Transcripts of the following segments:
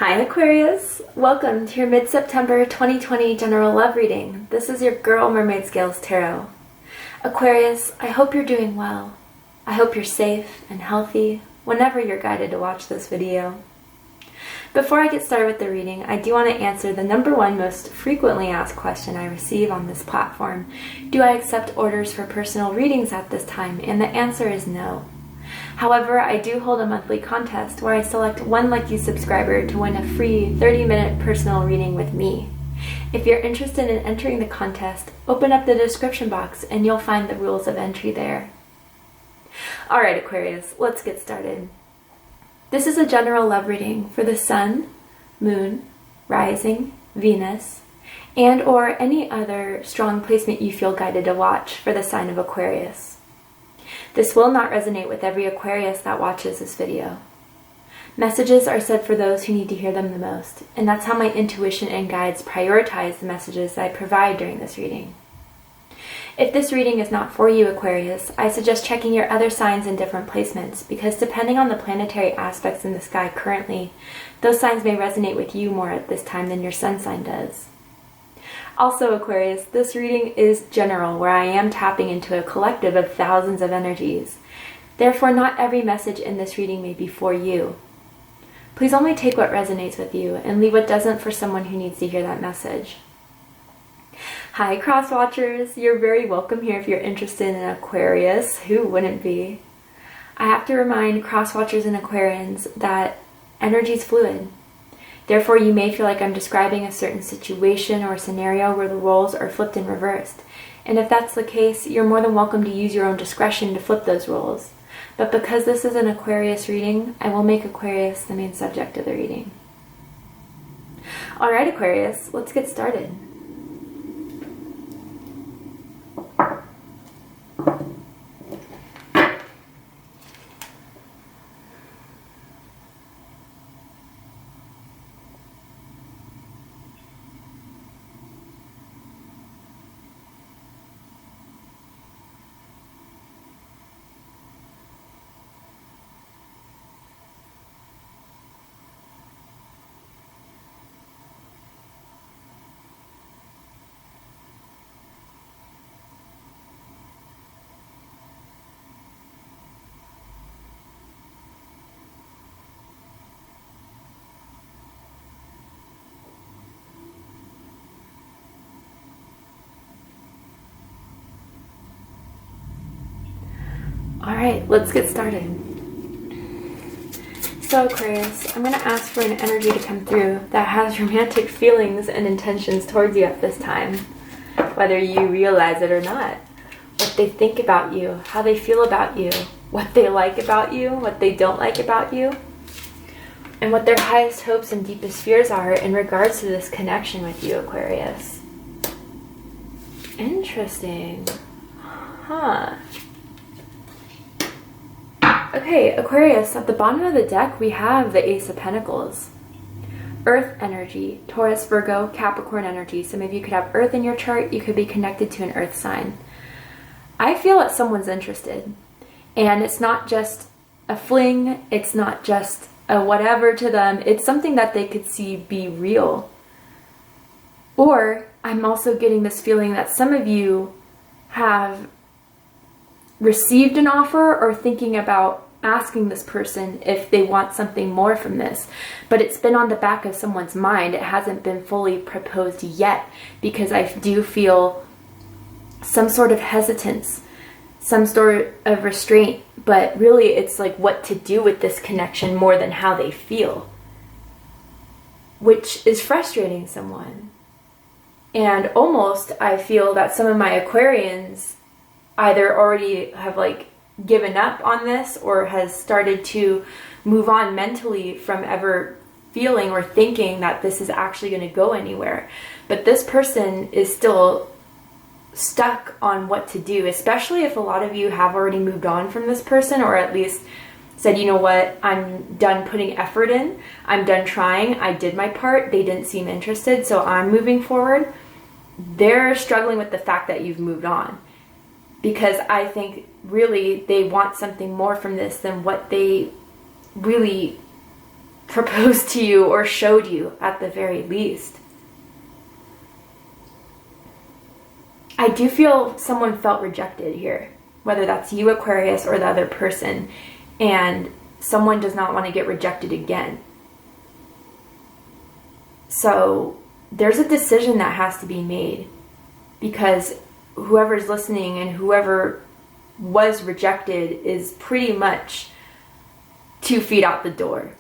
Hi Aquarius! Welcome to your mid-September 2020 general love reading. This is your girl Mermaid Scales Tarot. Aquarius, I hope you're doing well. I hope you're safe and healthy whenever you're guided to watch this video. Before I get started with the reading, I do want to answer the number one most frequently asked question I receive on this platform. Do I accept orders for personal readings at this time? And the answer is no. However, I do hold a monthly contest where I select one lucky subscriber to win a free 30-minute personal reading with me. If you're interested in entering the contest, open up the description box and you'll find the rules of entry there. Alright Aquarius, let's get started. This is a general love reading for the Sun, Moon, Rising, Venus, and or any other strong placement you feel guided to watch for the sign of Aquarius. This will not resonate with every Aquarius that watches this video. Messages are said for those who need to hear them the most, and that's how my intuition and guides prioritize the messages that I provide during this reading. If this reading is not for you, Aquarius, I suggest checking your other signs in different placements, because depending on the planetary aspects in the sky currently, those signs may resonate with you more at this time than your sun sign does. Also, Aquarius, this reading is general, where I am tapping into a collective of thousands of energies. Therefore, not every message in this reading may be for you. Please only take what resonates with you and leave what doesn't for someone who needs to hear that message. Hi, Cross Watchers! You're very welcome here if you're interested in Aquarius. Who wouldn't be? I have to remind Cross Watchers and Aquarians that energy is fluid. Therefore, you may feel like I'm describing a certain situation or scenario where the roles are flipped and reversed. And if that's the case, you're more than welcome to use your own discretion to flip those roles. But because this is an Aquarius reading, I will make Aquarius the main subject of the reading. Alright Aquarius, let's get started. Alright, let's get started. So Aquarius, I'm going to ask for an energy to come through that has romantic feelings and intentions towards you at this time, whether you realize it or not. What they think about you, how they feel about you, what they like about you, what they don't like about you, and what their highest hopes and deepest fears are in regards to this connection with you, Aquarius. Interesting. Huh. Okay, Aquarius, at the bottom of the deck we have the Ace of Pentacles. Earth energy, Taurus, Virgo, Capricorn energy. Some of you could have Earth in your chart, you could be connected to an Earth sign. I feel that someone's interested. And it's not just a fling, it's not just a whatever to them, it's something that they could see be real. Or, I'm also getting this feeling that some of you have received an offer or thinking about asking this person if they want something more from this, but it's been on the back of someone's mind. It hasn't been fully proposed yet, because I do feel some sort of hesitance, some sort of restraint, but really it's like what to do with this connection more than how they feel, which is frustrating someone. And almost I feel that some of my Aquarians either already have given up on this or has started to move on mentally from ever feeling or thinking that this is actually going to go anywhere. But this person is still stuck on what to do, especially if a lot of you have already moved on from this person, or at least said, you know what, I'm done putting effort in, I'm done trying, I did my part, they didn't seem interested, so I'm moving forward. They're struggling with the fact that you've moved on, because I think really they want something more from this than what they really proposed to you or showed you at the very least. I do feel someone felt rejected here, whether that's you, Aquarius, or the other person, and someone does not want to get rejected again. So there's a decision that has to be made, because whoever's listening and whoever was rejected is pretty much 2 feet out the door.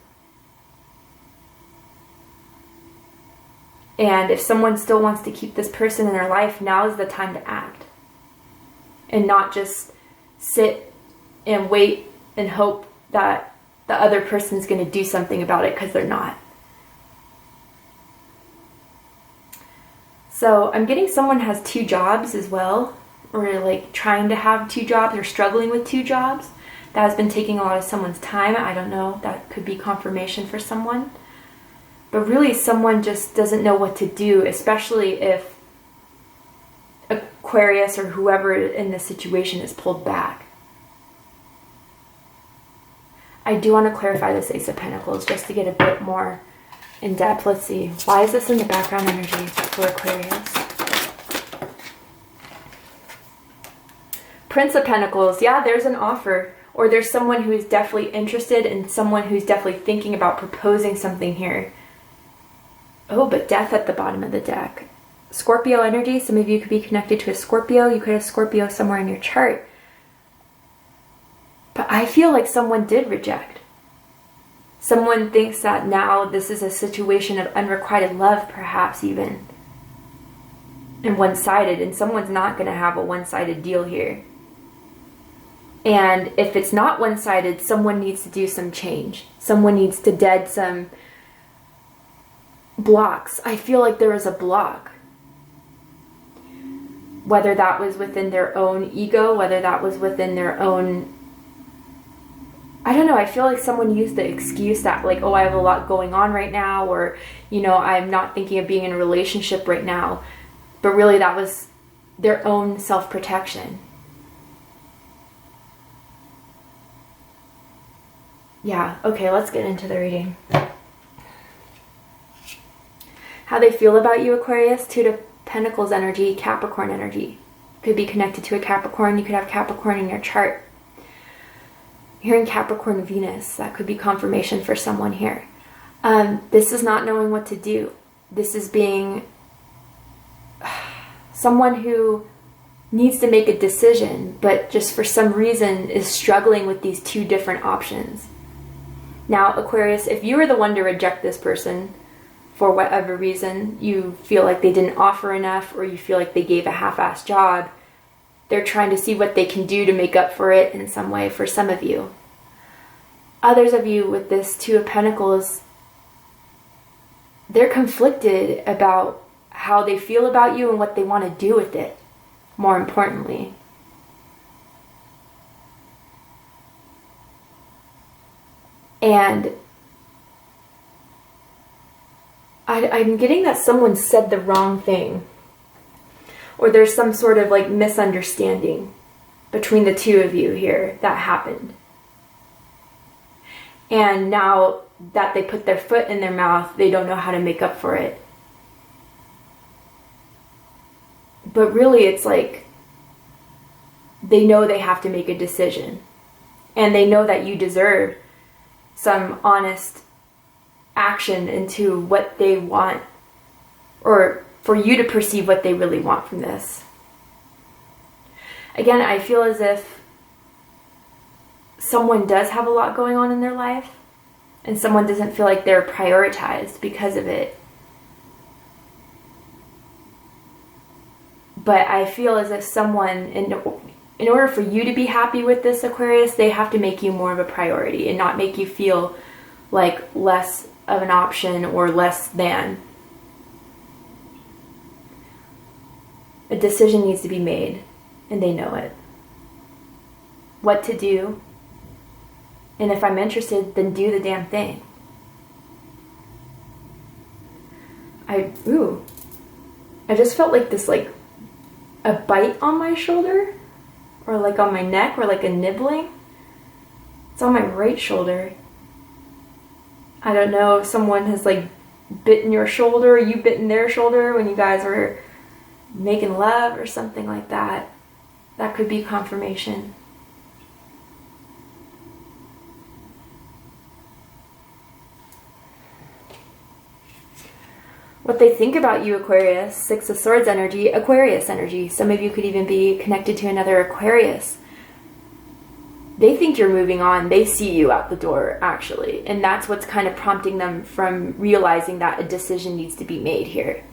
And if someone still wants to keep this person in their life, now is the time to act. And not just sit and wait and hope that the other person's going to do something about it, because they're not. So I'm getting someone has 2 jobs as well, or like trying to have 2 jobs, or struggling with 2 jobs. That has been taking a lot of someone's time. I don't know. That could be confirmation for someone. But really, someone just doesn't know what to do, especially if Aquarius or whoever in this situation is pulled back. I do want to clarify this Ace of Pentacles just to get a bit more in depth. Let's see. Why is this in the background energy for Aquarius? Prince of Pentacles. Yeah, there's an offer. Or there's someone who is definitely interested, and someone who's definitely thinking about proposing something here. Oh, but Death at the bottom of the deck. Scorpio energy. Some of you could be connected to a Scorpio. You could have Scorpio somewhere in your chart. But I feel like someone did reject. Someone thinks that now this is a situation of unrequited love, perhaps even. And one-sided. And someone's not going to have a one-sided deal here. And if it's not one-sided, someone needs to do some change. Someone needs to dead some blocks. I feel like there was a block. Whether that was within their own ego, whether that was within their own... I don't know, I feel like someone used the excuse that, like, oh, I have a lot going on right now, or, you know, I'm not thinking of being in a relationship right now. But really that was their own self-protection. Yeah, okay, let's get into the reading. How they feel about you, Aquarius. 2 of Pentacles energy, Capricorn energy. Could be connected to a Capricorn. You could have Capricorn in your chart. Here in Capricorn Venus, that could be confirmation for someone here. This is not knowing what to do. This is being someone who needs to make a decision, but just for some reason is struggling with these 2 different options. Now, Aquarius, if you were the one to reject this person for whatever reason, you feel like they didn't offer enough, or you feel like they gave a half-assed job, they're trying to see what they can do to make up for it in some way for some of you. Others of you with this 2 of Pentacles, they're conflicted about how they feel about you and what they want to do with it, more importantly. And I'm getting that someone said the wrong thing. Or there's some sort of like misunderstanding between the 2 of you here that happened. And now that they put their foot in their mouth, they don't know how to make up for it. But really it's like they know they have to make a decision. And they know that you deserve some honest action into what they want, or for you to perceive what they really want from this. Again, I feel as if someone does have a lot going on in their life, and someone doesn't feel like they're prioritized because of it. But I feel as if someone, in order for you to be happy with this, Aquarius, they have to make you more of a priority and not make you feel like less of an option or less than. A decision needs to be made, and they know it. What to do, and if I'm interested, then do the damn thing. I just felt like this, like a bite on my shoulder, or like on my neck, or like a nibbling. It's on my right shoulder. I don't know if someone has like bitten your shoulder, or you bitten their shoulder when you guys were making love or something like that. That could be confirmation. What they think about you, Aquarius, Six of Swords energy, Aquarius energy. Some of you could even be connected to another Aquarius. They think you're moving on. They see you out the door, actually. And that's what's kind of prompting them from realizing that a decision needs to be made here.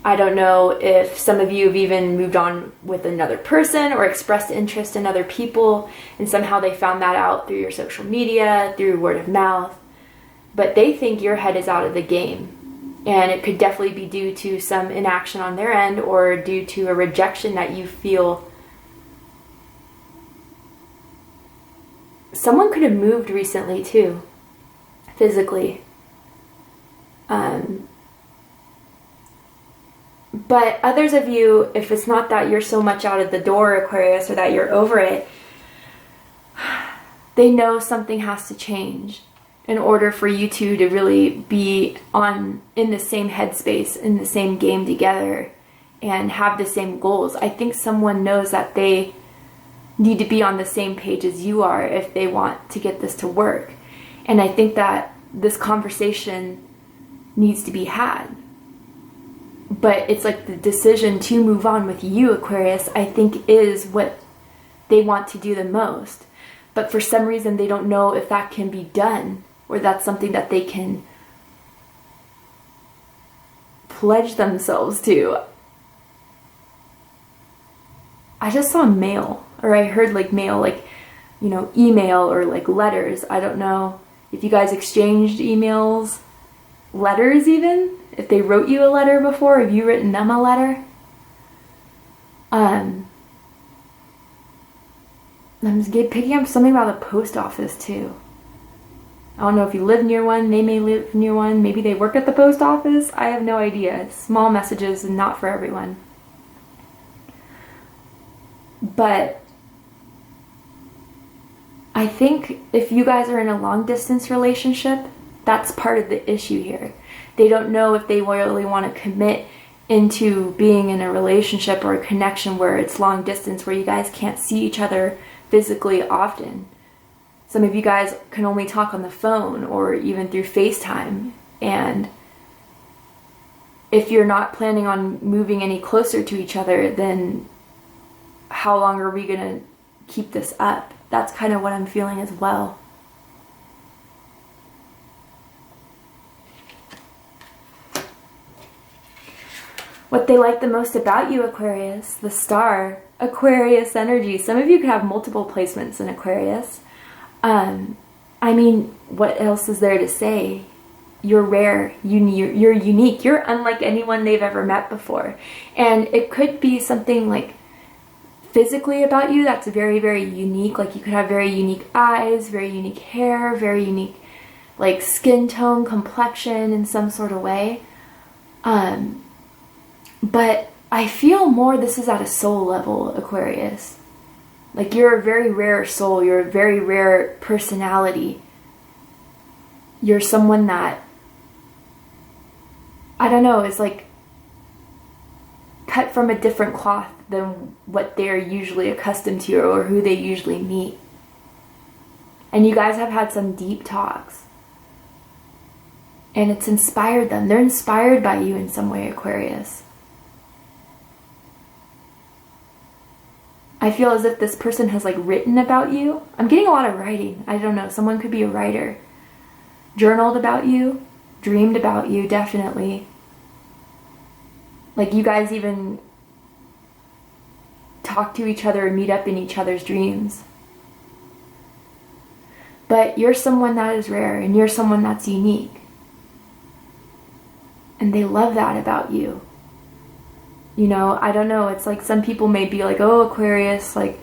I don't know if some of you have even moved on with another person or expressed interest in other people, and somehow they found that out through your social media, through word of mouth. But they think your head is out of the game. And it could definitely be due to some inaction on their end, or due to a rejection that you feel. Someone could have moved recently too, physically. But others of you, if it's not that you're so much out of the door, Aquarius, or that you're over it, they know something has to change in order for you two to really be in the same headspace, in the same game together, and have the same goals. I think someone knows that they need to be on the same page as you are if they want to get this to work. And I think that this conversation needs to be had. But it's like the decision to move on with you, Aquarius, I think is what they want to do the most. But for some reason, they don't know if that can be done, or that's something that they can pledge themselves to. I just saw mail, or I heard like mail, like, you know, email or like letters. I don't know if you guys exchanged emails, letters even, if they wrote you a letter before, have you written them a letter? I'm just picking up something about the post office too. I don't know if you live near one, they may live near one, maybe they work at the post office, I have no idea. Small messages and not for everyone. But I think if you guys are in a long distance relationship, that's part of the issue here. They don't know if they really want to commit into being in a relationship or a connection where it's long distance, where you guys can't see each other physically often. Some of you guys can only talk on the phone or even through FaceTime. And if you're not planning on moving any closer to each other, then how long are we going to keep this up? That's kind of what I'm feeling as well. What they like the most about you, Aquarius, the star, Aquarius energy. Some of you could have multiple placements in Aquarius. I mean, what else is there to say? You're rare, you're unique, you're unlike anyone they've ever met before. And it could be something like physically about you that's very, very unique. Like you could have very unique eyes, very unique hair, very unique like skin tone, complexion in some sort of way. But I feel more this is at a soul level, Aquarius. Like you're a very rare soul, you're a very rare personality. You're someone that, I don't know, is like cut from a different cloth than what they're usually accustomed to or who they usually meet. And you guys have had some deep talks. And it's inspired them. They're inspired by you in some way, Aquarius. I feel as if this person has like written about you. I'm getting a lot of writing. I don't know. Someone could be a writer. Journaled about you. Dreamed about you, definitely. Like you guys even talk to each other and meet up in each other's dreams. But you're someone that is rare and you're someone that's unique. And they love that about you. You know, I don't know, it's like some people may be like, oh, Aquarius, like,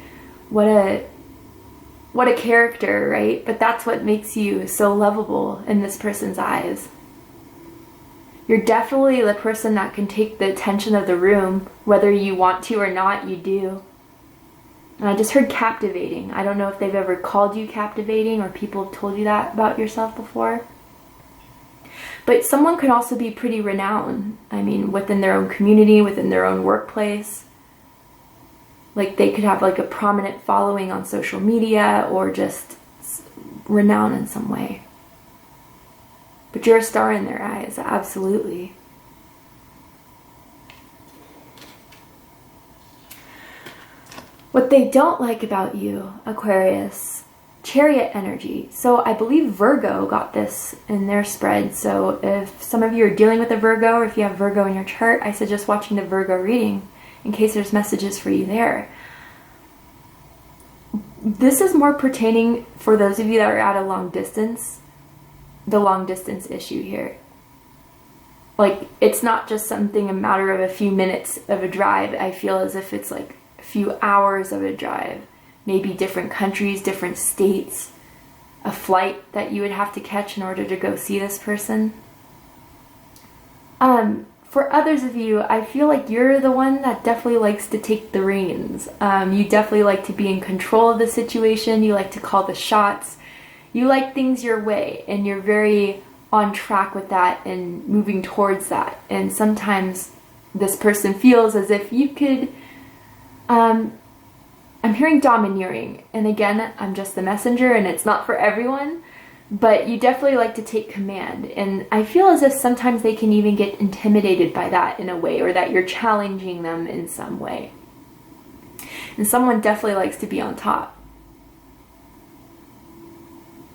what a character, right? But that's what makes you so lovable in this person's eyes. You're definitely the person that can take the attention of the room, whether you want to or not, you do. And I just heard captivating. I don't know if they've ever called you captivating or people have told you that about yourself before. But someone could also be pretty renowned. I mean, within their own community, within their own workplace. Like they could have like a prominent following on social media or just renown in some way. But you're a star in their eyes, absolutely. What they don't like about you, Aquarius, Chariot energy. So I believe Virgo got this in their spread. So if some of you are dealing with a Virgo, or if you have Virgo in your chart, I suggest watching the Virgo reading in case there's messages for you there. This is more pertaining for those of you that are at a long distance, the long distance issue here. Like, it's not just something a matter of a few minutes of a drive. I feel as if it's like a few hours of a drive. Maybe different countries, different states. A flight that you would have to catch in order to go see this person. For others of you, I feel like you're the one that definitely likes to take the reins. You definitely like to be in control of the situation. You like to call the shots. You like things your way, and you're very on track with that and moving towards that. And sometimes this person feels as if you could, I'm hearing domineering. And again, I'm just the messenger and it's not for everyone. But you definitely like to take command. And I feel as if sometimes they can even get intimidated by that in a way, or that you're challenging them in some way. And someone definitely likes to be on top.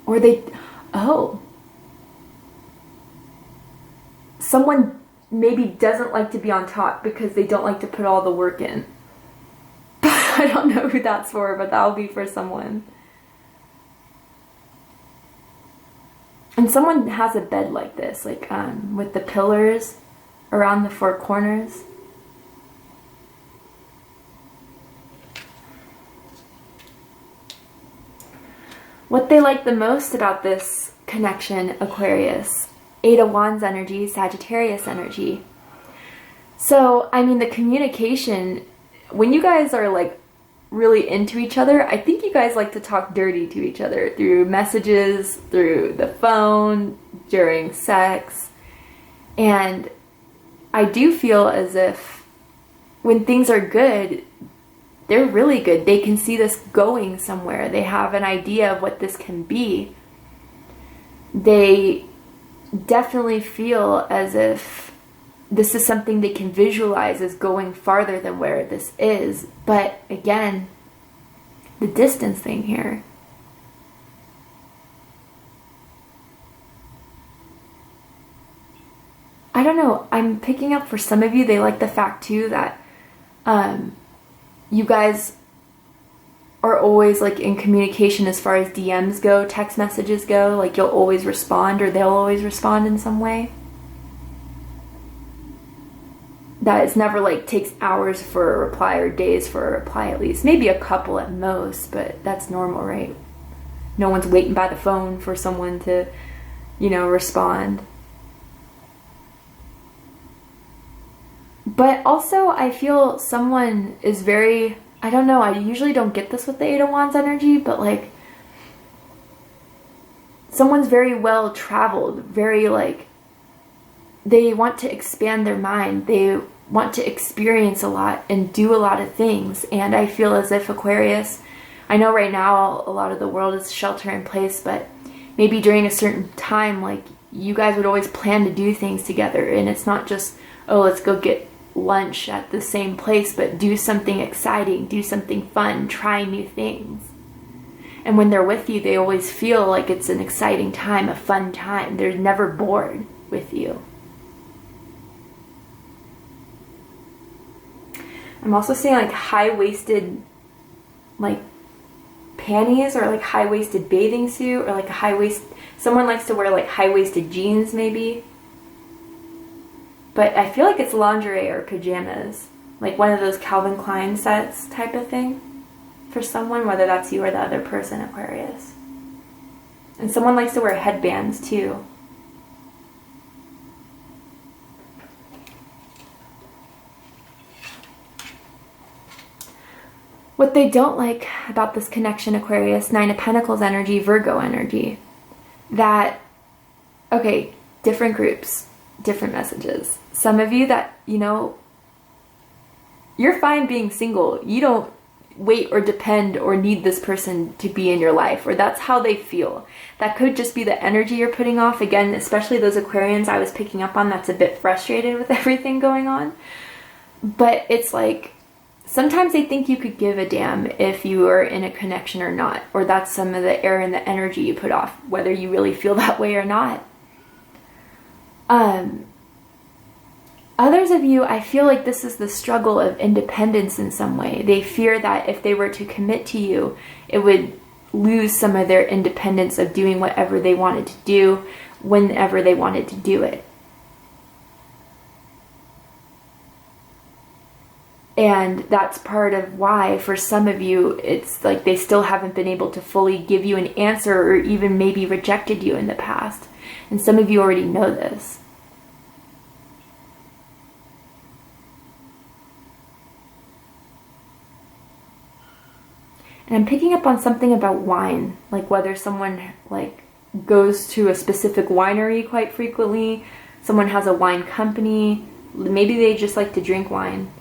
Or someone maybe doesn't like to be on top because they don't like to put all the work in. I don't know who that's for, but that'll be for someone. And someone has a bed like this, like with the pillars around the four corners. What they like the most about this connection, Aquarius, Eight of Wands energy, Sagittarius energy. So, I mean, the communication, when you guys are like really into each other, I think you guys like to talk dirty to each other through messages, through the phone, during sex. And I do feel as if when things are good, they're really good. They can see this going somewhere. They have an idea of what this can be. They definitely feel as if this is something they can visualize as going farther than where this is. But again, the distance thing here. I don't know. I'm picking up for some of you, they like the fact too that you guys are always like in communication as far as DMs go, text messages go. Like you'll always respond, or they'll always respond in some way. That it's never like takes hours for a reply or days for a reply, at least. Maybe a couple at most, but that's normal, right? No one's waiting by the phone for someone to, respond. But also, I feel someone is very, I don't know, I usually don't get this with the Eight of Wands energy, but like, someone's very well traveled, very like, they want to expand their mind. They want to experience a lot and do a lot of things. And I feel as if Aquarius, I know right now a lot of the world is shelter in place, but maybe during a certain time, like you guys would always plan to do things together. And it's not just, oh, let's go get lunch at the same place, but do something exciting, do something fun, try new things. And when they're with you, they always feel like it's an exciting time, a fun time. They're never bored with you. I'm also seeing like high-waisted like panties, or like high-waisted bathing suit, or like a high-waist, someone likes to wear like high-waisted jeans maybe. But I feel like it's lingerie or pajamas, like one of those Calvin Klein sets type of thing for someone, whether that's you or the other person, Aquarius. And someone likes to wear headbands too. What they don't like about this connection, Aquarius, Nine of Pentacles energy, Virgo energy, that, okay, different groups, different messages. Some of you that, you know, you're fine being single. You don't wait or depend or need this person to be in your life, or that's how they feel. That could just be the energy you're putting off. Again, especially those Aquarians I was picking up on that's a bit frustrated with everything going on. But it's like, sometimes they think you could give a damn if you are in a connection or not, or that's some of the air and the energy you put off, whether you really feel that way or not. Others of you, I feel like this is the struggle of independence in some way. They fear that if they were to commit to you, it would lose some of their independence of doing whatever they wanted to do, whenever they wanted to do it. And that's part of why, for some of you, it's like they still haven't been able to fully give you an answer, or even maybe rejected you in the past. And some of you already know this. And I'm picking up on something about wine, like whether someone like goes to a specific winery quite frequently, someone has a wine company, maybe they just like to drink wine.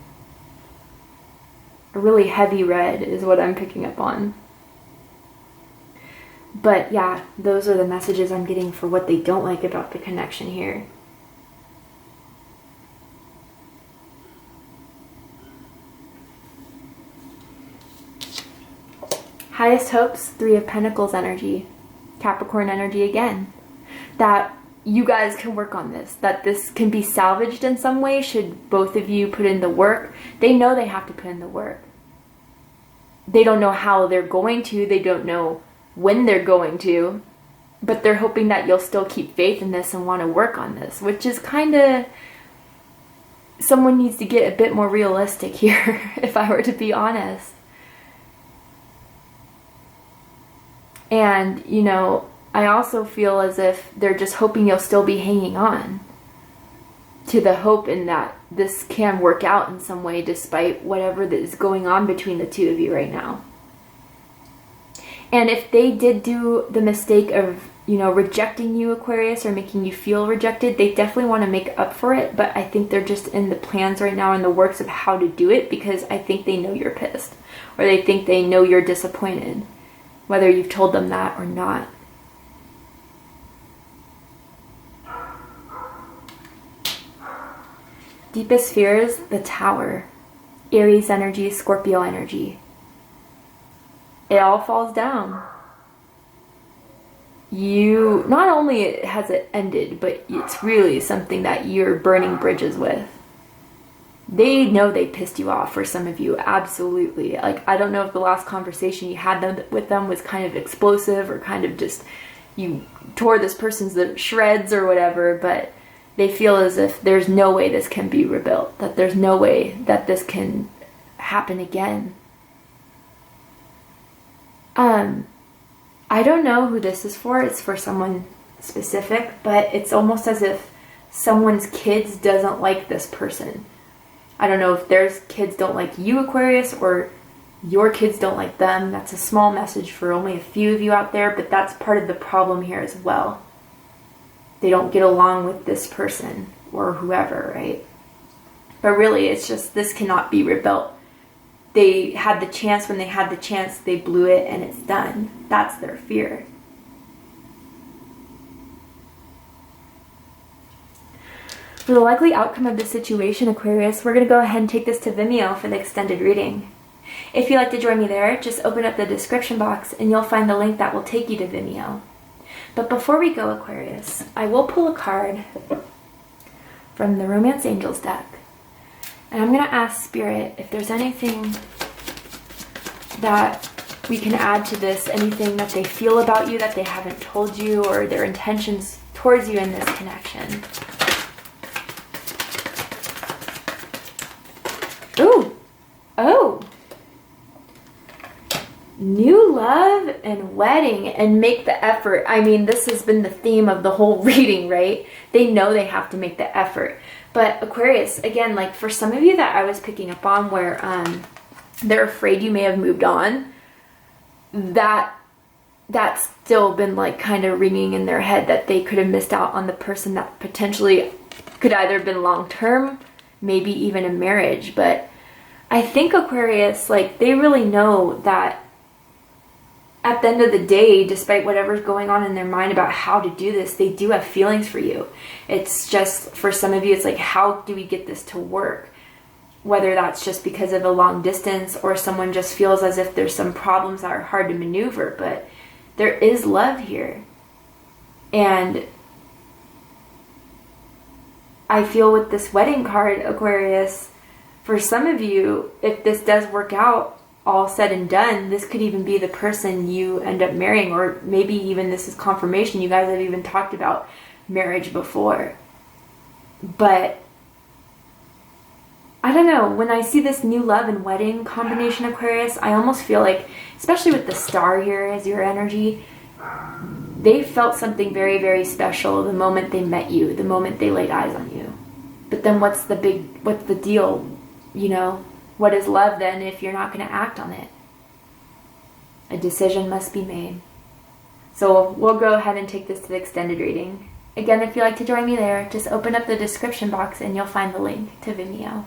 A really heavy red is what I'm picking up on. But yeah, those are the messages I'm getting for what they don't like about the connection here. Highest hopes, 3 of Pentacles energy, Capricorn energy again. That you guys can work on this, that this can be salvaged in some way should both of you put in the work. They know they have to put in the work. They don't know how they're going to, they don't know when they're going to, but they're hoping that you'll still keep faith in this and want to work on this, which is kind of, someone needs to get a bit more realistic here, if I were to be honest. And, you know, I also feel as if they're just hoping you'll still be hanging on to the hope in that this can work out in some way despite whatever that is going on between the two of you right now. And if they did do the mistake of, you know, rejecting you, Aquarius, or making you feel rejected, they definitely want to make up for it. But I think they're just in the plans right now, in the works of how to do it, because I think they know you're pissed, or they think they know you're disappointed, whether you've told them that or not. Deepest fears, the Tower. Aries energy, Scorpio energy. It all falls down. You, not only has it ended, but it's really something that you're burning bridges with. They know they pissed you off, for some of you, absolutely. Like, I don't know if the last conversation you had with them was kind of explosive, or kind of just, you tore this person's shreds or whatever, but they feel as if there's no way this can be rebuilt, that there's no way that this can happen again. I don't know who this is for. It's for someone specific, but it's almost as if someone's kids doesn't like this person. I don't know if their kids don't like you, Aquarius, or your kids don't like them. That's a small message for only a few of you out there, but that's part of the problem here as well. They don't get along with this person or whoever, right? But really, it's just, this cannot be rebuilt. They had the chance. When they had the chance, they blew it, and it's done. That's their fear. For the likely outcome of this situation, Aquarius, we're going to go ahead and take this to Vimeo for the extended reading. If you'd like to join me there, just open up the description box and you'll find the link that will take you to Vimeo. But before we go, Aquarius, I will pull a card from the Romance Angels deck. And I'm going to ask Spirit if there's anything that we can add to this, anything that they feel about you that they haven't told you, or their intentions towards you in this connection. Ooh! Oh! New love and wedding, and make the effort. I mean, this has been the theme of the whole reading, right? They know they have to make the effort. But Aquarius, again, like for some of you that I was picking up on where they're afraid you may have moved on, that that's still been like kind of ringing in their head, that they could have missed out on the person that potentially could either have been long-term, maybe even a marriage. But I think Aquarius, like, they really know that at the end of the day, despite whatever's going on in their mind about how to do this, they do have feelings for you. It's just, for some of you, it's like, how do we get this to work? Whether that's just because of a long distance, or someone just feels as if there's some problems that are hard to maneuver, but there is love here. And I feel with this wedding card, Aquarius, for some of you, if this does work out, all said and done, this could even be the person you end up marrying, or maybe even this is confirmation. You guys have even talked about marriage before. But I don't know, when I see this new love and wedding combination, Aquarius, I almost feel like, especially with the star here as your energy, they felt something very, very special the moment they met you, the moment they laid eyes on you. But then what's the deal? You know, what is love then if you're not going to act on it? A decision must be made. So we'll go ahead and take this to the extended reading. Again, if you'd like to join me there, just open up the description box and you'll find the link to Vimeo.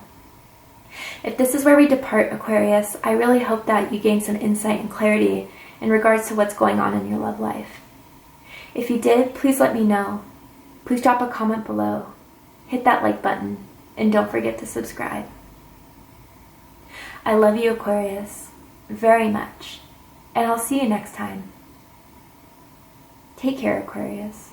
If this is where we depart, Aquarius, I really hope that you gain some insight and clarity in regards to what's going on in your love life. If you did, please let me know. Please drop a comment below. Hit that like button, and don't forget to subscribe. I love you, Aquarius, very much, and I'll see you next time. Take care, Aquarius.